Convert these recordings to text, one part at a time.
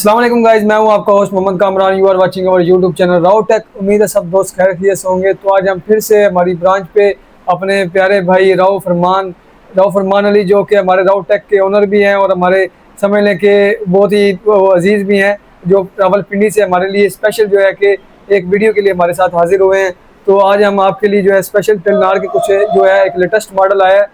अस्सलाम वालेकुम गाइस, मैं हूं आपका host Mohammad Kamran. You are watching our YouTube channel Rao tech. उम्मीद है सब दोस्त खैरियत से होंगे। तो आज हम फिर से हमारी ब्रांच पे अपने प्यारे भाई राव फरमान अली, जो कि हमारे राव टेक के ओनर भी हैं और हमारे समझ लें कि बहुत ही अजीज़ भी हैं, जो रावलपिंडी से हमारे लिए स्पेशल जो है कि एक वीडियो के लिए हमारे साथ हाजिर हुए हैं। तो आज हम आपके लिए जो है स्पेशल टेलनार के कुछ जो है एक लेटेस्ट मॉडल आया है,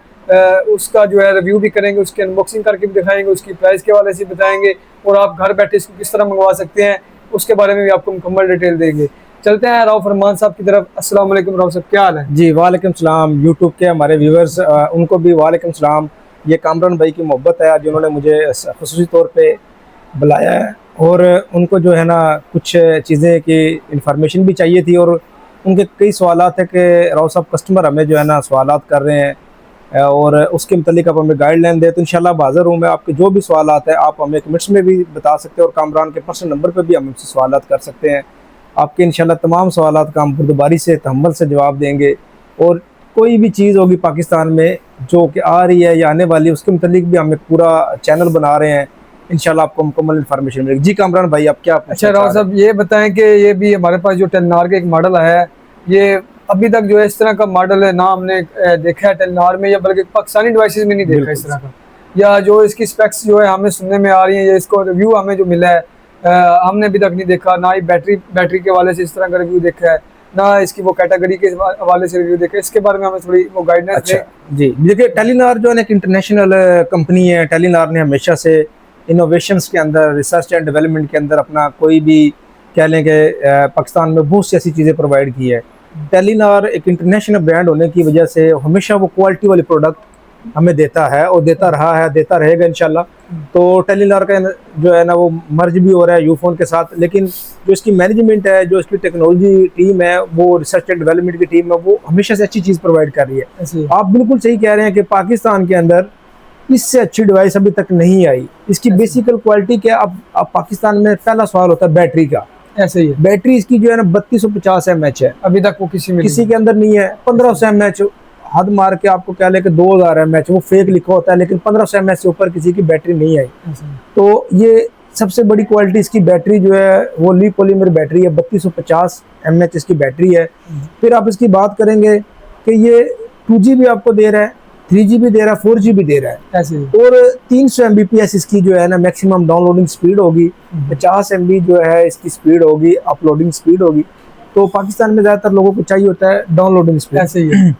उसका जो है रिव्यू भी करेंगे, उसकी अनबॉक्सिंग करके भी दिखाएंगे, उसकी प्राइस के हवाले से बताएंगे और आप घर बैठे इसको किस तरह मंगवा सकते हैं उसके बारे में भी आपको मुकम्मल डिटेल देंगे। चलते हैं राव फरमान साहब की तरफ। अस्सलाम वालेकुम राव साहब, क्या हाल है? जी वालेकुम सलाम। यूट्यूब के हमारे व्यूवर्स उनको भी वालेकुम सलाम। ये कामरान भाई की मोहब्बत है आज उन्होंने मुझे ख़ुसूसी तौर पे बुलाया है और उनको जो है ना कुछ चीज़ें की इंफॉर्मेशन भी चाहिए थी और उनके कई सवालात है कि राव साहब कस्टमर हमें जो है ना सवालात कर रहे हैं और उसके मतलब आप हमें गाइडलाइन दें। तो इंशाल्लाह हाज़िर हूँ मैं। आपके जो भी सवालात है आप हमें कमेंट्स में भी बता सकते हैं और कामरान के पर्सनल नंबर पर भी हम उनसे सवालात कर सकते हैं। आपके इंशाल्लाह तमाम सवालात का हम बुर्दबारी से तहम्मुल से जवाब देंगे और कोई भी चीज़ होगी पाकिस्तान में जो कि आ रही है या आने वाली है उसके मतलब भी हम एक पूरा चैनल बना रहे हैं। इंशाल्लाह आपको मुकम्मल इन्फॉर्मेशन मिलेगी। जी कामरान भाई, आप क्या अच्छा राव साहब, ये बताएं कि ये भी हमारे पास जो टेलनार का एक मॉडल आया है, ये अभी तक जो है इस तरह का मॉडल है ना हमने देखा है टेलनार में, या बल्कि पाकिस्तानी डिवाइसेस में नहीं देखा इस तरह का। या जो इसकी स्पेक्स जो है हमें सुनने में आ रही है, या इसको रिव्यू हमें जो मिला है हमने अभी तक नहीं देखा। ना ही बैटरी के हवाले से इस तरह का रिव्यू देखा है, ना इसकी वो कैटेगरी के हवाले से रिव्यू देखा है। इसके बारे में हमें थोड़ी वो गाइडेंस अच्छा जी, देखिए टेलीनार जो है एक इंटरनेशनल कंपनी है। टेलीनार ने हमेशा से इनोवेशंस के अंदर, रिसर्च एंड डेवलपमेंट के अंदर अपना कोई भी कह लें कि पाकिस्तान में बहुत सी ऐसी चीज़ें प्रोवाइड की है। टेलीनार एक इंटरनेशनल ब्रांड होने की वजह से हमेशा वो क्वालिटी वाले प्रोडक्ट हमें देता है और देता रहा है, देता रहेगा इंशाल्लाह। तो टेलीनार का जो है ना वो मर्ज भी हो रहा है यूफोन के साथ, लेकिन जो इसकी मैनेजमेंट है, जो इसकी टेक्नोलॉजी टीम है, वो रिसर्च एंड डेवलपमेंट की टीम है, वो हमेशा से अच्छी चीज़ प्रोवाइड कर रही है। आप बिल्कुल सही कह रहे हैं कि पाकिस्तान के अंदर इससे अच्छी डिवाइस अभी तक नहीं आई। इसकी बेसिकल क्वालिटी क्या, अब पाकिस्तान में पहला सवाल होता है बैटरी का। ऐसे ही है, बैटरी इसकी जो है ना 3250 mAh है। अभी तक वो किसी के अंदर नहीं है। 1500 mAh हद मार के आपको क्या लेके 2000 mAh वो फेक लिखा होता है, लेकिन 1500 mAh से ऊपर किसी की बैटरी नहीं आई। तो ये सबसे बड़ी क्वालिटी इसकी बैटरी जो है वो ली पॉलीमर बैटरी है। 3250 mAh इसकी बैटरी है। फिर आप इसकी बात करेंगे कि ये 2GB आपको दे रहा है, 3GB दे रहा है, 4GB दे रहा है ऐसे ही। और 300 Mbps इसकी जो है ना मैक्सिमम डाउनलोडिंग स्पीड होगी। 50 MB जो है इसकी स्पीड होगी, अपलोडिंग स्पीड होगी। तो पाकिस्तान में ज़्यादातर लोगों को चाहिए होता है डाउनलोडिंग स्पीड। ऐसे ही है।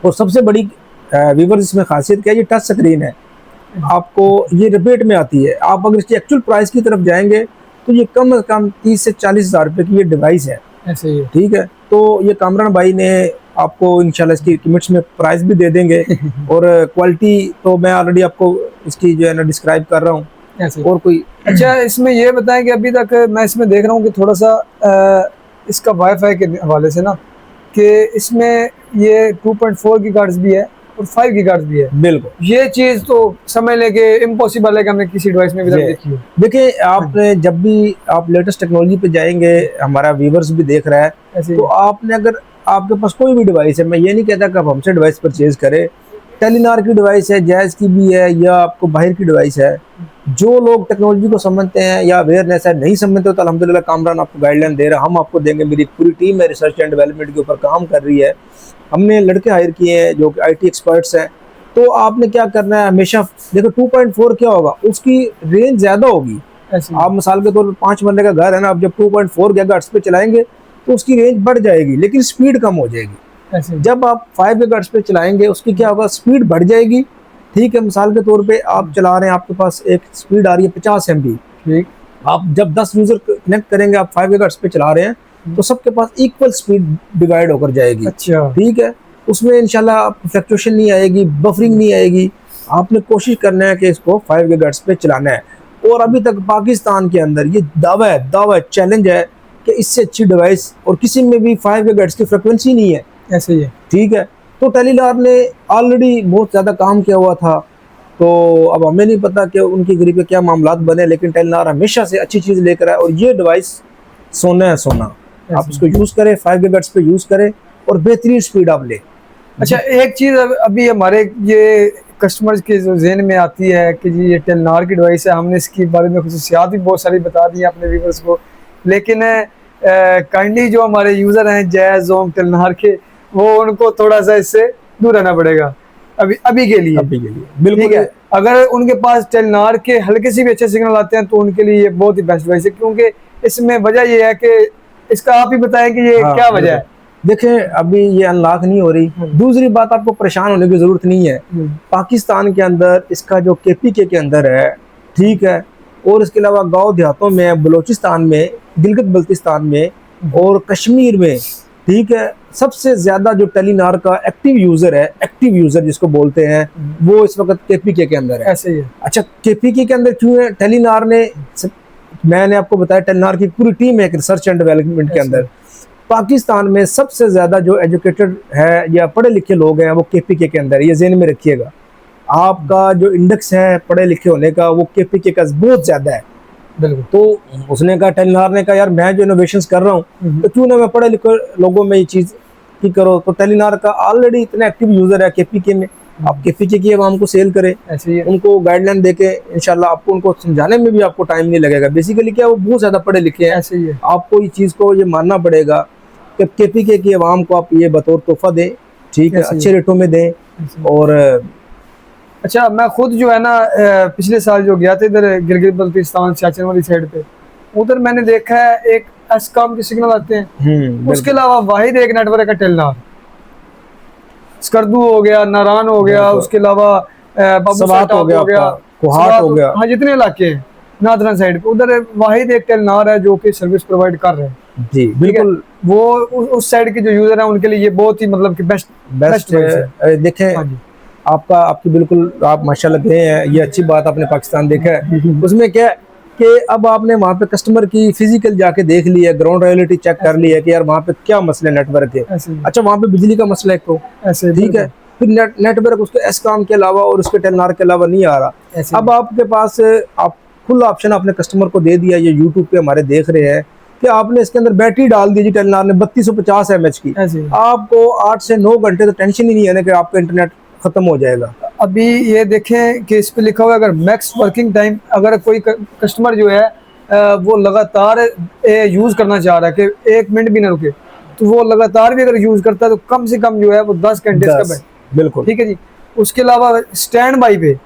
और सबसे बड़ी व्यूअर्स इसमें खासियत क्या है, ये टच स्क्रीन है। आपको ये रिबेट में आती है। आप अगर इसकी एक्चुअल प्राइस की तरफ जाएंगे तो ये कम से कम 30 से 40 हज़ार रुपये की ये डिवाइस है। ऐसे ही है। ठीक है, तो ये कामरान भाई ने आपको इंशाल्लाह इसकी कीमत में प्राइस भी दे देंगे और क्वालिटी तो मैं ऑलरेडी आपको इसकी जो है ना डिस्क्राइब कर रहा हूँ। और कोई अच्छा, इसमें ये बताएं कि अभी तक मैं इसमें देख रहा हूँ कि थोड़ा सा इसका वाईफाई के हवाले से ना, कि इसमें ये 2.4 गीगाहर्ट्ज़ भी है और 5 गीगाहर्ट्ज़ भी है। बिल्कुल, ये चीज़ तो समझ लें कि इम्पॉसिबल है कि हमने किसी डिवाइस में भी तक देखी हो। देखिए आपने जब भी आप लेटेस्ट टेक्नोलॉजी पे जाएंगे, हमारा व्यूवर्स भी देख रहा है, तो आपने अगर आपके पास कोई भी डिवाइस है, मैं ये नहीं कहता कि आप हमसे डिवाइस परचेज करें। टेलीनार की डिवाइस है, जायज़ की भी है, या आपको बाहर की डिवाइस है, जो लोग टेक्नोलॉजी को समझते हैं या अवेयरनेस है, नहीं समझते तो अल्हम्दुलिल्लाह कामरान आपको गाइडलाइन दे रहा है, हम आपको देंगे। मेरी पूरी टीम है रिसर्च एंड डेवलपमेंट के ऊपर काम कर रही है। हमने लड़के हायर किए हैं जो कि IT एक्सपर्ट्स हैं। तो आपने क्या करना है, हमेशा देखो 2.4 क्या होगा, उसकी रेंज ज़्यादा होगी। आप मिसाल के तौर पर 5 मरले का घर है ना, आप जब 2.4 गीगाहर्ट्ज़ पे चलाएंगे तो उसकी रेंज बढ़ जाएगी लेकिन स्पीड कम हो जाएगी। जब आप 5 गीगाहर्ट्ज़ पे चलाएंगे उसकी क्या होगा, स्पीड बढ़ जाएगी। ठीक है, मिसाल के तौर पे आप चला रहे हैं, आपके पास एक स्पीड आ रही है 50 MB। ठीक, आप जब 10 यूज़र कनेक्ट करेंगे, आप 5 गीगाहर्ट्ज़ पे चला रहे हैं, तो सबके पास इक्वल स्पीड डिवाइड होकर जाएगी। अच्छा, ठीक है, उसमें इंशाल्लाह फ्लक्चुएशन नहीं आएगी, बफरिंग नहीं आएगी। आपने कोशिश करना है कि इसको 5 गीगाहर्ट्ज़ पे चलाना है। और अभी तक पाकिस्तान के अंदर ये दावा है, चैलेंज है कि इससे अच्छी डिवाइस और किसी में भी 5 गीगाहर्ट्ज़ की फ्रिक्वेंसी नहीं है। ऐसे ही है। ठीक है, तो टेलीनार ने ऑलरेडी बहुत ज़्यादा काम किया हुआ था। तो अब हमें नहीं पता कि उनकी गरीब के क्या मामलात बने, लेकिन टेलीनार हमेशा से अच्छी चीज़ लेकर आए और ये डिवाइस सोना है, सोना। आप इसको यूज़ करें, 5 गीगाहर्ट्ज़ पे यूज़ करें और बेहतरीन स्पीड आप लें। अच्छा, एक चीज़ अभी हमारे ये कस्टमर्स के जो जहन में आती है कि जी ये टेलीनॉर की डिवाइस है, हमने इसके बारे में खुसूसियात भी बहुत सारी बता दी हैं अपने व्यूवर्स को, लेकिन काइंडली जो हमारे यूज़र हैं जैज़ जोम टेलीनॉर के, वो उनको थोड़ा सा इससे दूर रहना पड़ेगा अभी के लिए। बिल्कुल ठीक है, अगर उनके पास टेलीनॉर के हल्के से भी अच्छे सिग्नल आते हैं तो उनके लिए ये बहुत ही बेस्ट डिवाइस है, क्योंकि इसमें वजह ये है कि इसका आप ही बताएं कि ये क्या वजह है। देखें, अभी ये अनलॉक नहीं हो रही। दूसरी बात, आपको परेशान होने की जरूरत नहीं है। पाकिस्तान के अंदर इसका जो KPK के अंदर है, ठीक है, और इसके अलावा गांव देहातों में, बलोचिस्तान में, गिलगित बल्तिस्तान में और कश्मीर में, ठीक है, सबसे ज्यादा जो टेलीनॉर का एक्टिव यूजर है, एक्टिव यूजर जिसको बोलते हैं, वो इस वक्त KPK के अंदर है। ऐसे ही है। अच्छा, KPK के अंदर क्यों है? टेलीनॉर ने, मैंने आपको बताया, टेलीनॉर की पूरी टीम है रिसर्च एंड डेवलपमेंट के अंदर। पाकिस्तान में सबसे ज्यादा जो एजुकेटेड है या पढ़े लिखे लोग हैं वो KPK के अंदर, ये ज़हन में रखिएगा। आपका जो इंडेक्स है पढ़े लिखे होने का वो KPK का बहुत ज्यादा है। बिल्कुल। तो उसने कहा, टेलीनॉर ने कहा, यार मैं जो इनोवेशंस कर रहा हूँ तो क्यों ना मैं पढ़े लिखे लोगों में ये चीज की करो। तो टेलीनॉर का ऑलरेडी इतना एक्टिव यूजर है KPK में, आप KPK की आवाम को सेल करें, ऐसे ही उनको गाइडलाइन देके इंशाल्लाह आपको उनको समझाने में भी आपको टाइम नहीं लगेगा। बेसिकली क्या, वो बहुत ज्यादा पढ़े लिखे हैं। ऐसे ही है। आपको ये चीज को ये मानना पड़ेगा कि KPK की आवाम को आप ये बतौर तोहफा दें, ठीक है, अच्छे रेटों में दें। और अच्छा, मैं खुद जो है ना पिछले साल जो गया था इधर गिलगित बल्तिस्तान सियाचिन वाली साइड पे, उधर मैंने देखा है एक एस्कॉम के सिग्नल आते हैं, उसके अलावा वाहिद एक नेटवर्क है टेलीनॉर। स्कर्दू हो गया, नारान हो गया, उसके अलावा सवात हो गया, कोहाट हो गया, हाँ जितने इलाके हैं नादरन साइड पे, उधर वाहिद एक टेलीनॉर है जो कि सर्विस प्रोवाइड कर रहे हैं। जी बिल्कुल। वो उस साइड के जो यूजर हैं उनके लिए ये बहुत ही मतलब कि बेस्ट है। देखें, आपकी बिल्कुल, आप माशाल्लाह गए हैं, ये अच्छी बात आपने पाकिस्तान देखा है। उसमें क्या है कि अब आपने वहाँ पे कस्टमर की फिजिकल जाके देख ली है, ग्राउंड रियलिटी चेक कर ली है कि यार वहाँ पे क्या मसले नेटवर्क के। अच्छा, वहाँ पे बिजली का मसला है तो ठीक है, फिर नेटवर्क उसके एस्कॉम के अलावा और उसके टेलीनॉर के अलावा नहीं आ रहा। अब आपके पास आप फुल ऑप्शन अपने कस्टमर को दे दिया, ये यूट्यूब पे हमारे देख रहे हैं कि आपने इसके अंदर बैटरी डाल दी जी टेलीनॉर ने 3250 mAh की, आपको 8 से 9 घंटे तो टेंशन ही नहीं है ना कि आपका इंटरनेट खत्म हो जाएगा। अभी ये देखें कि इस पे लिखा हुआ है, अगर मैक्स वर्किंग टाइम, अगर कोई कस्टमर जो है वो लगातार यूज करना चाह रहा है कि 1 मिनट भी ना रुके, तो वो लगातार भी अगर यूज करता है तो कम से कम जो है वो 10 घंटे इसका। बिल्कुल ठीक है जी। उसके अलावा स्टैंड बाई पे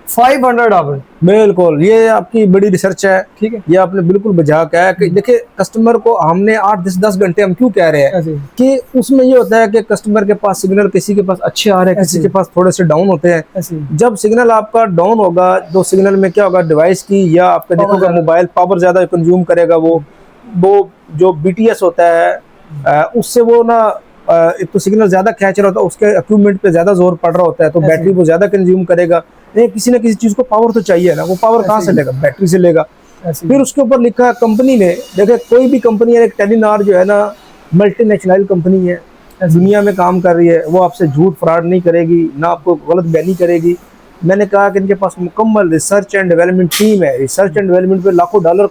500 आवर। बिल्कुल, ये आपकी बड़ी रिसर्च है, ठीक है, ये आपने बिल्कुल बजा के है कि देखिए कस्टमर को हमने 8-10 घंटे हम क्यों कह रहे हैं कि उसमें ये होता है कि कस्टमर के पास सिग्नल किसी के पास अच्छे आ रहे हैं, किसी के पास थोड़े से डाउन होते हैं। जब सिग्नल आपका डाउन होगा तो सिग्नल में क्या होगा, डिवाइस की या आपका देखोगे मोबाइल पावर ज्यादा कंज्यूम करेगा, वो जो BTS होता है उससे वो ना एक तो सिग्नल ज्यादा खींच रहा होता है, उसके इक्विपमेंट पे ज्यादा जोर पड़ रहा होता है, तो बैटरी वो ज्यादा कंज्यूम करेगा। नहीं, किसी ना किसी चीज को पावर तो चाहिए ना, वो पावर कहाँ से लेगा, बैटरी से लेगा। फिर उसके ऊपर लिखा है कंपनी ने, देखे कोई भी कंपनी है, एक टेलीनॉर जो है ना मल्टीनेशनल कंपनी है, दुनिया में काम कर रही है, वो आपसे झूठ फ्रॉड नहीं करेगी, ना आपको गलत बयानी करेगी। मैंने कहा कि इनके पास मुकम्मल रिसर्च एंड डेवलपमेंट टीम है, रिसर्च एंड डेवलपमेंट पे लाखों डॉलर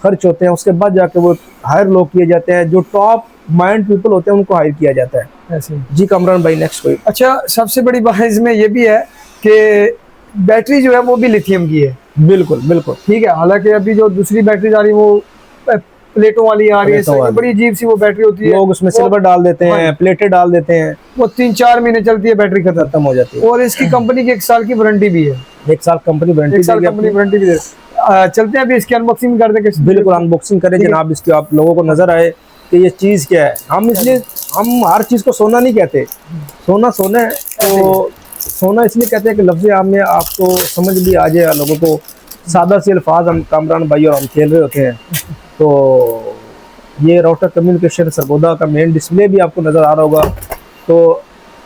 खर्च होते हैं, उसके बाद जाके वो हायर लोग किए जाते हैं, जो टॉप माइंड पीपल होते हैं उनको हायर किया जाता है। ऐसे जी कामरान भाई, नेक्स्ट कोई। अच्छा, सबसे बड़ी बात इसमें ये भी है कि बैटरी जो है वो भी लिथियम की है। बिल्कुल बिल्कुल, ठीक है। हालांकि अभी जो दूसरी बैटरी आ रही है वो प्लेटों वाली आ रही है, बड़ी अजीब सी वो बैटरी होती है, लोग उसमें सिल्वर डाल देते हैं, प्लेटें डाल देते हैं, वो 3-4 महीने चलती है, बैटरी खत्म हो जाती है। और इसकी कंपनी की 1 साल की वारंटी भी है, 1 साल कंपनी वारंटी भी है। चलते हैं अभी इसकी अनबॉक्सिंग कर देंगे। बिल्कुल अनबॉक्सिंग करें जनाब, इसकी आप लोगों को नजर आए कि ये चीज क्या है। हम हर चीज को सोना नहीं कहते, सोना है, तो सोना इसलिए कहते हैं कि लफ्ज़ आम में आपको समझ भी आ जाए, लोगों को सादा से अल्फाज हम कामरान भाई और हम खेल रहे होते हैं। तो ये राउटर कम्युनिकेशन सरगोदा का मेन डिस्प्ले भी आपको नज़र आ रहा होगा। तो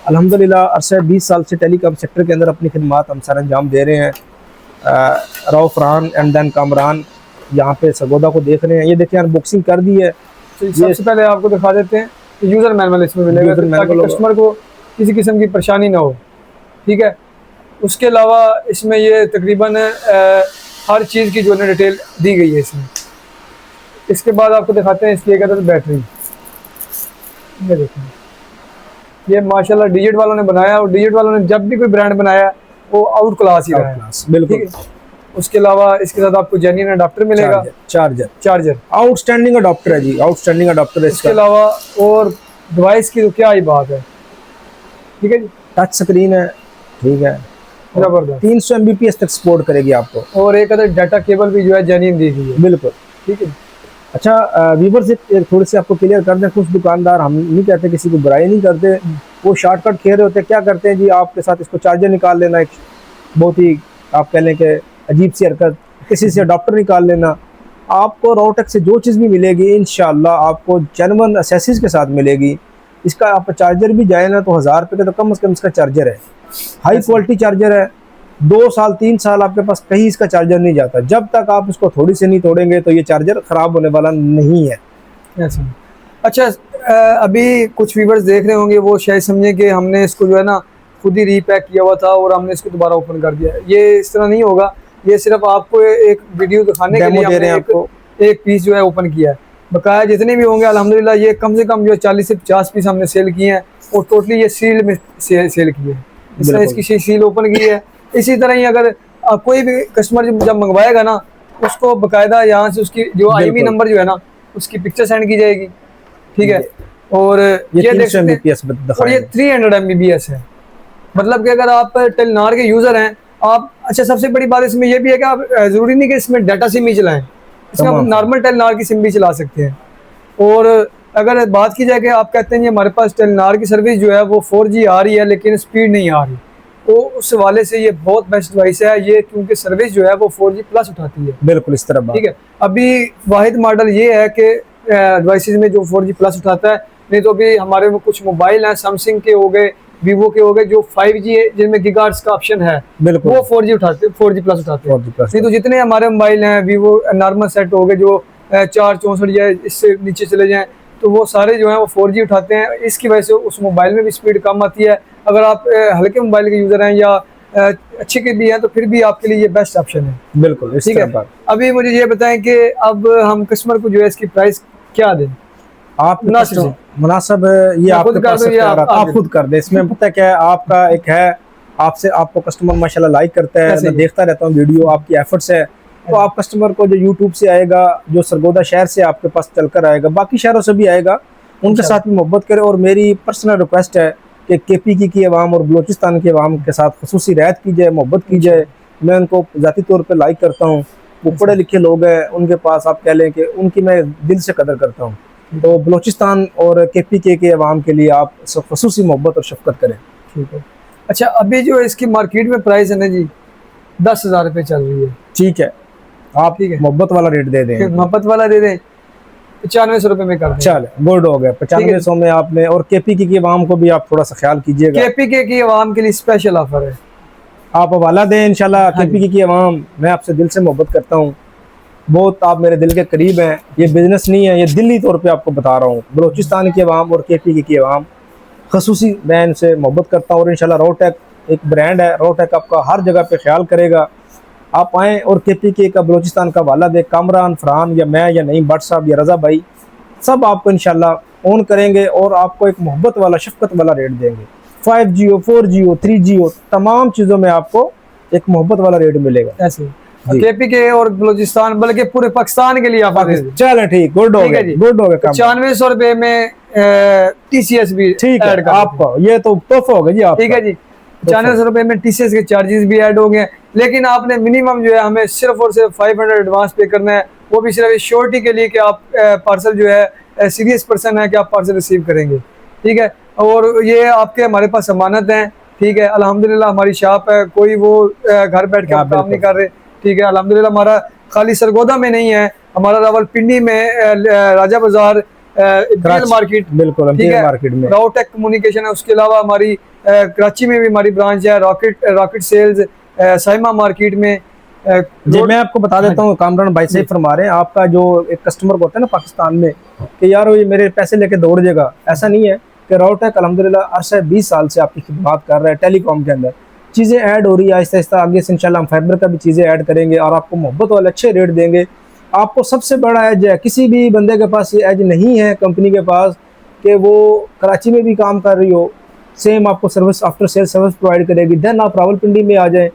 अल्हम्दुलिल्लाह अरसे 20 साल से टेलीकॉम सेक्टर के अंदर अपनी खिदमात हम सर अंजाम दे रहे हैं। रऊफ फरहान एंड देन कामरान यहाँ पे सरगोदा को देख रहे हैं। ये देखिए अनबॉक्सिंग कर दी है। सबसे पहले आपको दिखा देते हैं, यूज़र मैनुअल इसमें मिलेगा ताकि कस्टमर को किसी किस्म की परेशानी ना हो। ठीक है। उसके अलावा इसमें ये तकरीबन हर चीज़ की जो है डिटेल दी गई है इसमें। इसके बाद आपको दिखाते हैं इसकी एक बैटरी, ये देखें ये माशाल्लाह डिजिट वालों ने बनाया, और डिजिट वालों ने जब भी कोई ब्रांड बनाया वो आउट क्लास ही रहा है। बिल्कुल। ठीक है। उसके अलावा इसके साथ आपको जेन्युइन अडाप्टर मिलेगा। चार्जर आउटस्टैंडिंग अडाप्टर है जी, आउटस्टैंडिंग अडाप्टर है। इसके अलावा और डिवाइस की तो क्या ही बात है। ठीक है जी, टच स्क्रीन है, ठीक है, जबरदस्त। 300 Mbps तक सपोर्ट करेगी आपको, और एक अदर डाटा केबल भी जो है जेन्युइन दी गई है। बिल्कुल। ठीक है। अच्छा व्यूअर्स, एक थोड़ी सी आपको क्लियर कर दें, कुछ दुकानदार, हम नहीं कहते किसी को बुराई नहीं करते, वो शॉर्टकट खेल रहे होते हैं। क्या करते हैं जी, आपके साथ इसको चार्जर निकाल लेना, एक बहुत ही आप कह लें कि अजीब सी हरकत, किसी से अडॉप्टर निकाल लेना। आपको राउटेक से जो चीज़ भी मिलेगी इंशाल्लाह आपको जेन्युइन एक्सेसरीज के साथ मिलेगी। इसका आप चार्जर भी जाए ना तो 1000 रुपये का तो कम से कम इसका चार्जर है, हाई क्वालिटी चार्जर है। 2 साल 3 साल आपके पास कहीं इसका चार्जर नहीं जाता, जब तक आप इसको थोड़ी से नहीं तोड़ेंगे तो ये चार्जर ख़राब होने वाला नहीं है। अच्छा, अभी कुछ व्यूअर्स देख रहे होंगे, वो शायद समझे कि हमने इसको जो है ना खुद ही रीपैक किया हुआ था और हमने इसको दोबारा ओपन कर दिया। ये इस तरह नहीं होगा, ये सिर्फ आपको एक वीडियो दिखाने के लिए हमने एक पीस जो है ओपन किया है। बकाया जितने भी होंगे अल्हम्दुलिल्लाह ये कम से कम जो 40 से 50 पीस हमने सेल किए हैं, और टोटली ये सील में सेल किए हैं। इस तरह इसकी सील ओपन की है। इसी तरह ही अगर कोई भी कस्टमर जब मंगवाएगा ना, उसको बकायदा यहाँ से उसकी जो IMEI नंबर जो है ना उसकी पिक्चर सेंड की जाएगी। ठीक है। और ये देख सकते हैं, और ये 300 MBPS है। मतलब कि अगर आप टेलीनॉर के यूज़र हैं आप, अच्छा सबसे बड़ी बात इसमें यह भी है कि आप ज़रूरी नहीं कि इसमें डाटा सिम ही चलाएं, इसमें आप नॉर्मल टेलीनॉर की सिम भी चला सकते हैं। और अगर बात की जाए कि आप कहते हैं हमारे पास टेलीनॉर की सर्विस जो है वो 4G आ रही है लेकिन स्पीड नहीं आ रही, तो उस हवाले से ये बहुत बेस्ट डिवाइस है ये, क्योंकि सर्विस जो है वो 4G प्लस उठाती है। बिल्कुल इस तरह। ठीक है। अभी वाहिद मॉडल ये है कि डिवाइसेस में जो 4G प्लस उठाता है, नहीं तो अभी हमारे में कुछ मोबाइल हैं, सैमसंग के हो गए, वीवो के हो गए, जो 5G है जिनमें गीगाहर्ट्ज़ का ऑप्शन है, वो 4G उठाते, 4G प्लस उठाते हैं। नहीं तो जितने हमारे मोबाइल हैं, वीवो नॉर्मल सेट हो गए जो 464 या इससे नीचे चले जाएं, तो वो सारे जो हैं वो 4G उठाते हैं। इसकी वजह से उस मोबाइल में भी स्पीड कम आती है। अगर आप हल्के मोबाइल के यूज़र हैं या अच्छे के भी हैं तो फिर भी आपके लिए ये बेस्ट ऑप्शन है। बिल्कुल। ठीक है। अभी मुझे ये बताएं कि अब हम कस्टमर को जो है इसकी प्राइस क्या दें? आप मुनासिब ये आपके पास आप खुद कर दे। इसमें पता क्या है, आपका एक है, आपसे आपको कस्टमर माशाल्लाह लाइक करता है, मैं देखता रहता हूँ वीडियो, आपकी एफर्ट्स है, तो आप कस्टमर को जो यूट्यूब से आएगा, जो सरगोदा शहर से आपके पास चलकर आएगा, बाकी शहरों से भी आएगा, उनके साथ भी मोहब्बत करें। और मेरी पर्सनल रिक्वेस्ट है कि KPK की आवाम और बलोचिस्तान की आवाम के साथ खसूसी रियायत की जाए, मोहब्बत की जाए। मैं उनको ज़ाती तौर पर लाइक करता हूँ, वो पढ़े लिखे लोग हैं, उनके पास आप कह लें कि उनकी मैं दिल से कदर करता हूँ। तो बलोचिस्तान और KPK के अवाम के लिए आप खसूसी मोहब्बत और शफकत करें। ठीक है। अच्छा, अभी जो इसकी मार्केट में प्राइस है ना जी 10,000 रुपये चल रही है। ठीक है, आप ठीक है मोहब्बत वाला रेट दे दें, मोहब्बत वाला दे दें, 9500 रुपये में कर दें। चल गुड हो गया, 9500 में आपने। और KPK की आवाम को भी आप थोड़ा सा ख्याल कीजिएगा, KPK की आवाम के लिए स्पेशल ऑफर है, आप हवाला दें इंशाल्लाह। KPK की आवाम, मैं आपसे दिल से मोहब्बत करता हूँ, बहुत आप मेरे दिल के करीब हैं। ये बिजनेस नहीं है, ये दिल्ली तौर पे आपको बता रहा हूँ। बलोचिस्तान की आवाम और KPK की आवाम खसूसी मैं इनसे मोहब्बत करता हूँ। और इंशाल्लाह राउटेक एक ब्रांड है, राउटेक आपका हर जगह पे ख्याल करेगा। आप आएँ और KPK का बलोचिस्तान का वाला दे, कामरान, फरहान या मैं या नईम भट्ट साहब या रज़ा भाई, सब आपको इंशाल्लाह ऑन करेंगे और आपको एक मोहब्बत वाला शफकत वाला रेट देंगे। 5G हो, 4G हो, 3G हो, तमाम चीज़ों में आपको एक मोहब्बत वाला रेट मिलेगा। ऐसे KPK और बलोचिस्तान बल्कि पूरे पाकिस्तान के लिए आप चलें, ठीक, गुड हो गया, गुड हो गया। 9500 रुपये में TCS भी ठीक है आपको, ये तो तोहफा हो गया जी आप। ठीक है जी, 9500 रुपये में TCS के चार्जेस भी ऐड हो गए। लेकिन आपने मिनिमम जो है हमें सिर्फ और सिर्फ 500 एडवांस पे करना है, वो भी सिर्फ श्योरिटी के लिए कि आप पार्सल जो है सीरियस पर्सन है कि आप पार्सल रिसीव करेंगे। ठीक है। और ये आपके हमारे पास अमानत हैं। ठीक है। अल्हम्दुलिल्लाह हमारी शॉप है, कोई वो घर बैठ के काम नहीं कर रहे। ठीक है। अल्हम्दुलिल्लाह हमारा खाली सरगोदा में नहीं है, हमारा रावलपिंडी में, राजा बाजार, मार्केट, बिल्कुल मार्केट में राउटेक कम्युनिकेशन है। उसके अलावा हमारी कराची में भी हमारी ब्रांच है, रॉकेट सेल्स, साइमा मार्केट में। जी मैं आपको बता देता हूँ, कामरान भाई से फरमा रहे हैं, आपका जो एक कस्टमर को होता है ना पाकिस्तान में कि यार ये मेरे पैसे लेके दौड़ जाएगा, ऐसा नहीं है। कि राउटेक अल्हम्दुलिल्लाह अरसे 20 साल से आपकी खिदमत कर रहा है। टेलीकॉम के अंदर चीज़ें ऐड हो रही है आहिस्ता आहिस्ता, आगे से इंशाल्लाह हम फाइबर का भी चीज़ें ऐड करेंगे और आपको मोहब्बत वाले अच्छे रेट देंगे। आपको सबसे बड़ा एज है, किसी भी बंदे के पास ये एज नहीं है कंपनी के पास कि वो कराची में भी काम कर रही हो, सेम आपको service, after sale service provide करेगी। देन आप रावलपिंडी में आ जाएं,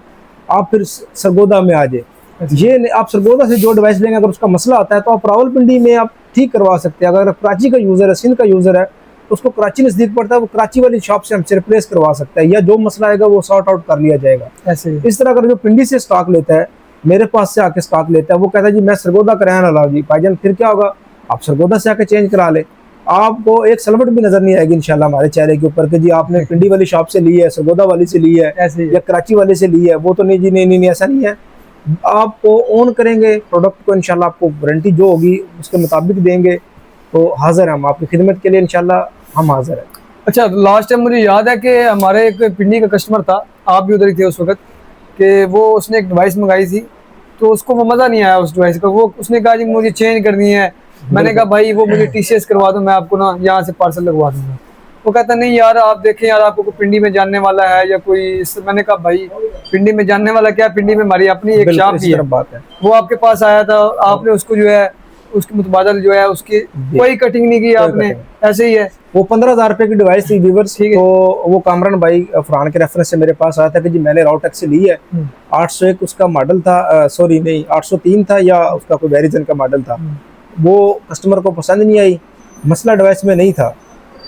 आप फिर सरगोदा में आ जाए। ये आप सरगोदा से जो डिवाइस लेंगे, अगर उसका मसला आता है तो आप रावलपिंडी में आप ठीक करवा सकते हैं। अगर कराची का यूज़र है, सिंध का यूज़र है, तो उसको कराची नज़दीक पड़ता है, वो कराची वाली शॉप से हमसे रिप्लेस करवा सकता है, या जो मसला आएगा वो सॉर्ट आउट कर लिया जाएगा। ऐसे इस तरह अगर जो पिंडी से स्टॉक लेता है, मेरे पास से आके स्टॉक लेता है, वो कहता है जी मैं सरगोदा कराया ना लाओ जी भाईजान, फिर क्या होगा, आप सरगोदा से आके चेंज करा ले, आपको एक सलवट भी नजर नहीं आएगी इंशाल्लाह हमारे चेहरे के ऊपर कि जी आपने पिंडी वाली शॉप से ली है, सरगोदा वाली से ली है, ऐसे या कराची वाले से ली है। वो तो नहीं जी, नहीं, ऐसा नहीं है। आपको ओन करेंगे प्रोडक्ट को, इंशाल्लाह आपको वारंटी जो होगी उसके मुताबिक देंगे। तो हाजिर हम आपकी खिदमत के लिए, इंशाल्लाह हम हाजिर हैं। अच्छा, लास्ट टाइम मुझे याद है कि हमारे एक पिंडी का कस्टमर था, आप भी उधर ही थे उस वक्त, कि वो उसने एक डिवाइस मंगाई थी, तो उसको वो मज़ा नहीं आया उस डिवाइस का। वो उसने कहा जी मुझे चेंज करनी है। मैंने कहा भाई वो मुझे TCS करवा दो, मैं आपको ना यहाँ से पार्सल लगवा दूंगा। वो कहता नहीं यार, आप देखें यार, आपको कोई पिंडी में जानने वाला है या कोई मैंने कहा भाई पिंडी में जानने वाला क्या, पिंडी में हमारी अपनी एक शॉप भी है। बात है, वो आपके पास आया था, आपने उसको जो है उसके मुतबादल जो है उसकी कोई कटिंग नहीं की आपने, ऐसे ही है। वो 15,000 रुपए की डिवाइस थी व्यूअर्स। तो वो कामरान भाई फरहान के रेफरेंस से मेरे पास आया था कि जी मैंने राउटेक से ली है, 801 उसका मॉडल था, सॉरी नहीं 803 था, या उसका कोई वेरिएशन का मॉडल था। वो कस्टमर को पसंद नहीं आई, मसला डिवाइस में नहीं था,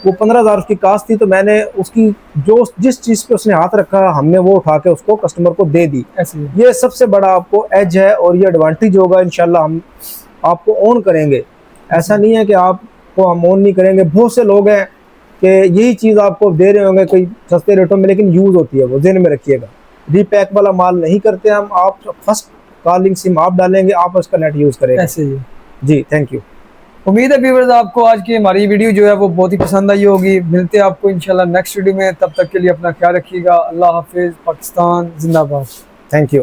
वो 15,000 उसकी कास्ट थी। तो मैंने उसकी जो जिस चीज़ पे उसने हाथ रखा, हमने वो उठा के उसको कस्टमर को दे दी। ये सबसे बड़ा आपको एज है और ये एडवांटेज होगा। इंशाल्लाह हम आपको ओन करेंगे, ऐसा नहीं है कि आपको हम ओन नहीं करेंगे। बहुत से लोग हैं कि यही चीज़ आपको दे रहे होंगे कोई सस्ते रेटों में, लेकिन यूज़ होती है, वो ज़हन में रखिएगा। रीपैक वाला माल नहीं करते हम। आप फर्स्ट कॉलिंग सिम आप डालेंगे, आप उसका नेट यूज़ करेंगे। ऐसे ही जी, थैंक यू। उम्मीद है व्यूअर्स आपको आज की हमारी वीडियो जो है वो बहुत ही पसंद आई होगी। मिलते हैं आपको इंशाल्लाह नेक्स्ट वीडियो में, तब तक के लिए अपना ख्याल रखिएगा। अल्लाह हाफिज़। पाकिस्तान जिंदाबाद। Thank you.